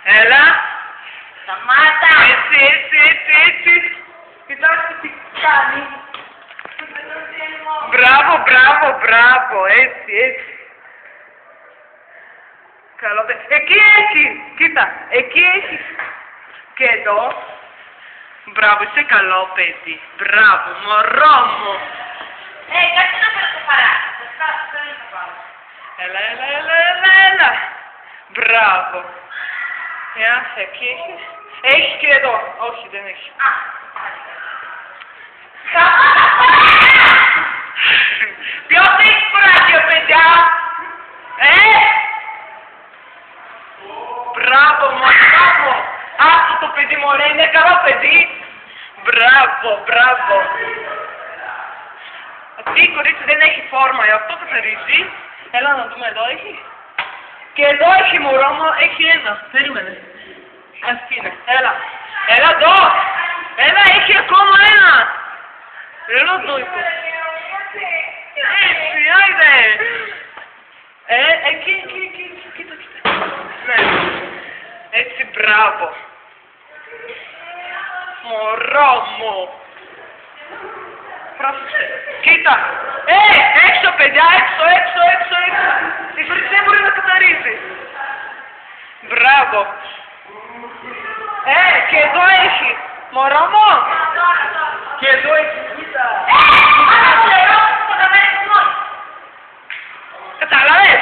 Έλα. Σταμάτα. Έτσι. Κοιτάξτε τι κάνει. Μπράβο. Έτσι. Καλό παιδί. Εκεί έχει. Κοίτα. Εκεί έχει. Και εδώ. Μπράβο, είσαι καλό παιδί. Μπράβο, μωρό μου. Κάτσε να φέρω το παράθυρο. Θα πάω. Έλα. Μπράβο. Εκεί έχει. Έχει και εδώ. Όχι, δεν έχει. Ποιος έχει κουράγιο, παιδιά? Μπράβο, μωρό. Αυτό το παιδί, μωρέ, είναι καλό παιδί. Μπράβο. Αυτή η κορίτσι δεν έχει φόρμα, αυτό καθαρίζει. Έλα να δούμε, εδώ έχει. Και εδώ έχει, μωρό μου, έχει ένα. Περίμενε. Αυτή είναι. Έλα εδώ. Έλα, έχει ακόμα ένα. Έλα εδώ είπα. Έτσι, άιδε. Εκεί. Κοίτα. Ναι. Έτσι, μπράβο. Μωρό μου. Πρόσεξε. Κοίτα. Έξω, παιδιά, έξω. Η κορίτσι δεν μπορεί να καθαρίζει. Μπράβο. Και εδώ έχει. Μωρό μου. Και εδώ έχει. Κοίτα. Κατάλαβες.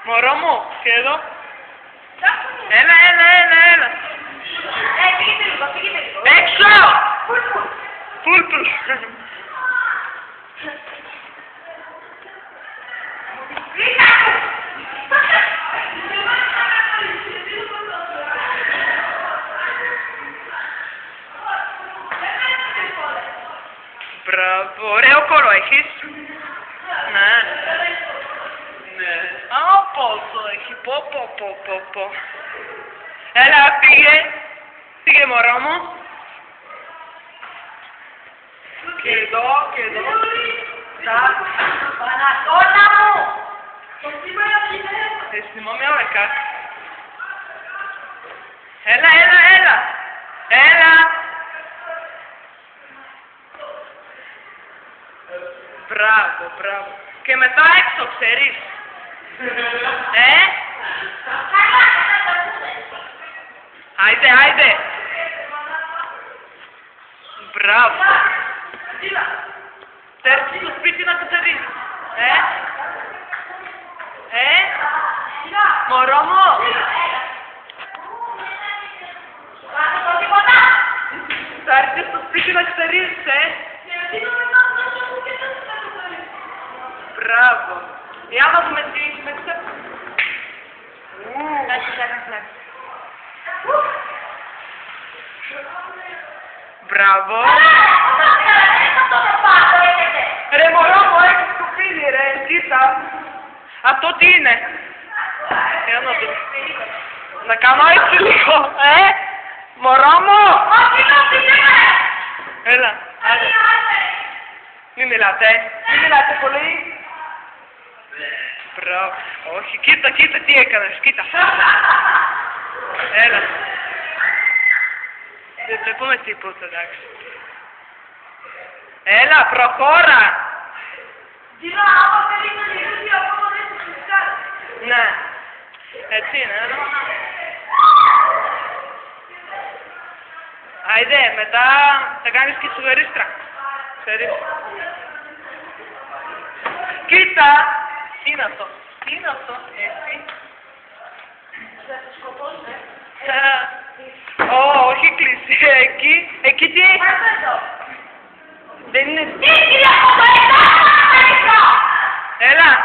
Μωρό μου. Και εδώ. Έλα. Πήγαινε λίγο. Έξω. Πουλπουλ. Μπράβο, ωραίο κόλλο έχεις. Ναι. Πόσο έχει, πω. Έλα, πήγε μωρό μου. Και εδώ. Πανατώνα μου. Θυμάμαι όλα κάτι. Έλα. Μπράβο. Και μετά έξω, ξέρεις. Άιντε. Μπράβο. Έρθει στο σπίτι να καθαρίζεις. Μωρό μου. Θα έρθει στο σπίτι να καθαρίζεις, Μπράβο. Άμα δούμε τι έχεις μέσα. Μπράβο. Ρε μωρό μου, έχεις σκουπίδι ρε, κοίτα. Αυτό τι είναι? Για να δούμε. Να κάνω έτσι λίγο, μωρό μου. Έλα, άντε. Μην μιλάτε πολύ. Μπράβο. Όχι, κοίτα τι έκανες, κοίτα. Έλα. Δεν βλέπουμε τίποτα, εντάξει. Έλα, προχώρα. Ναι. Έτσι είναι, έλα. Άιντε, μετά θα κάνεις και σουβερίστρα. Ξέρεις. Κοίτα. Τι είναι αυτό, έτσι. Θα το σκοτώσουμε. Όχι κλείσει, εκεί τι έχει. Δεν είναι. Έλα.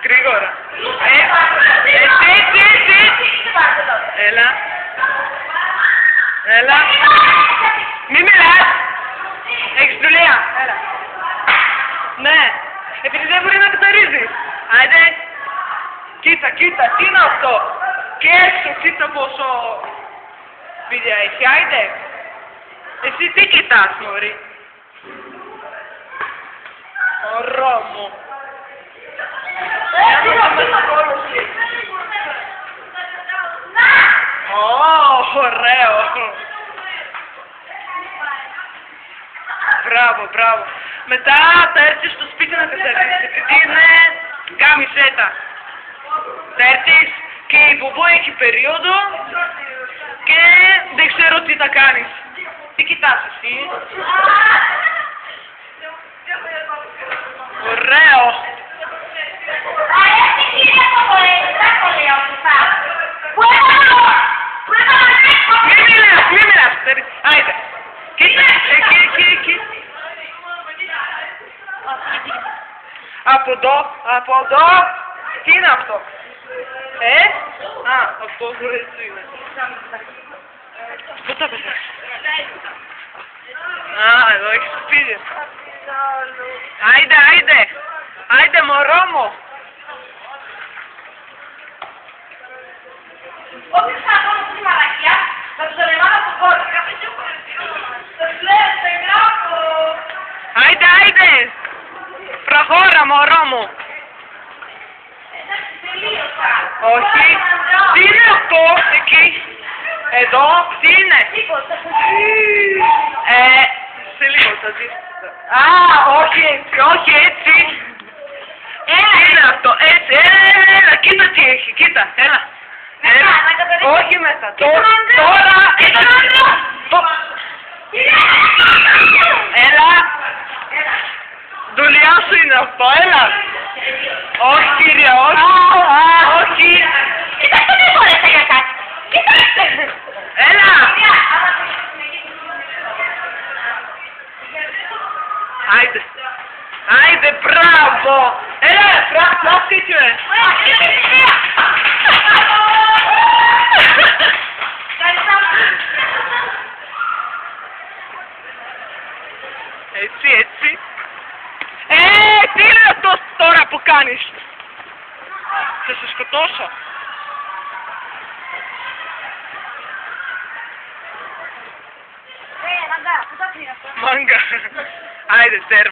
Γρήγορα. Έτσι. Έλα. Μη μιλάς. Έχεις δουλειά. Έλα. Ναι. Επειδή δεν μπορεί να καθαρίζει. Άιντε. Κοίτα, τι είναι αυτό. Και έξω, κοίτα πόσο βίδια έχει. Άιντε. Εσύ τι κοιτάς, μωρή. Μωρό μου. Μπράβο, μπράβο. Μετά θα έρθεις στο σπίτι να τεσσερίζεις, επειδή είναι γκάμισέτα. Θα έρθεις και η Μπουμπού έχει περίοδο και δεν ξέρω τι θα κάνεις. Τι κοιτάς εσύ? Ωραίο. Μη μιλάς. Άιντε. Κοίτα, εκεί. Από εδώ. Τι είναι αυτό? Αυτό έτσι είναι. Πού τα πέταξες? Εδώ έχεις το σπίτι. Άιντε μωρό μου. Όποιος θα κάνω στη μαλακιά, θα τους ανεβάνω από τον κόρη. Σας λέω, σε γράφω. Άιντε. Προχώρα μωρό μου. Εντάξει, τελείωσα. Όχι. Τι είναι αυτό εκεί? Εδώ, τι είναι? Τίποτα. Σε λίγο θα δεις. Όχι έτσι. Τι είναι αυτό? Έτσι, έλα, κοίτα τι έχει, κοίτα, έλα. Όχι μέσα, τώρα. Έλα. Δουλειά σου είναι αυτό, έλα. Όχι κύριε, όχι. Κοιτάξτε τι φορέσα για κάτι. Κοιτάξτε. Έλα. Άιντε, μπράβο. Έλα, πλάστηκε. Έτσι. Τι είναι αυτό τώρα που κάνεις? Θα σε σκοτώσω. Μάγκα, πού τα πήρα αυτό? Μάγκα. Άιντε,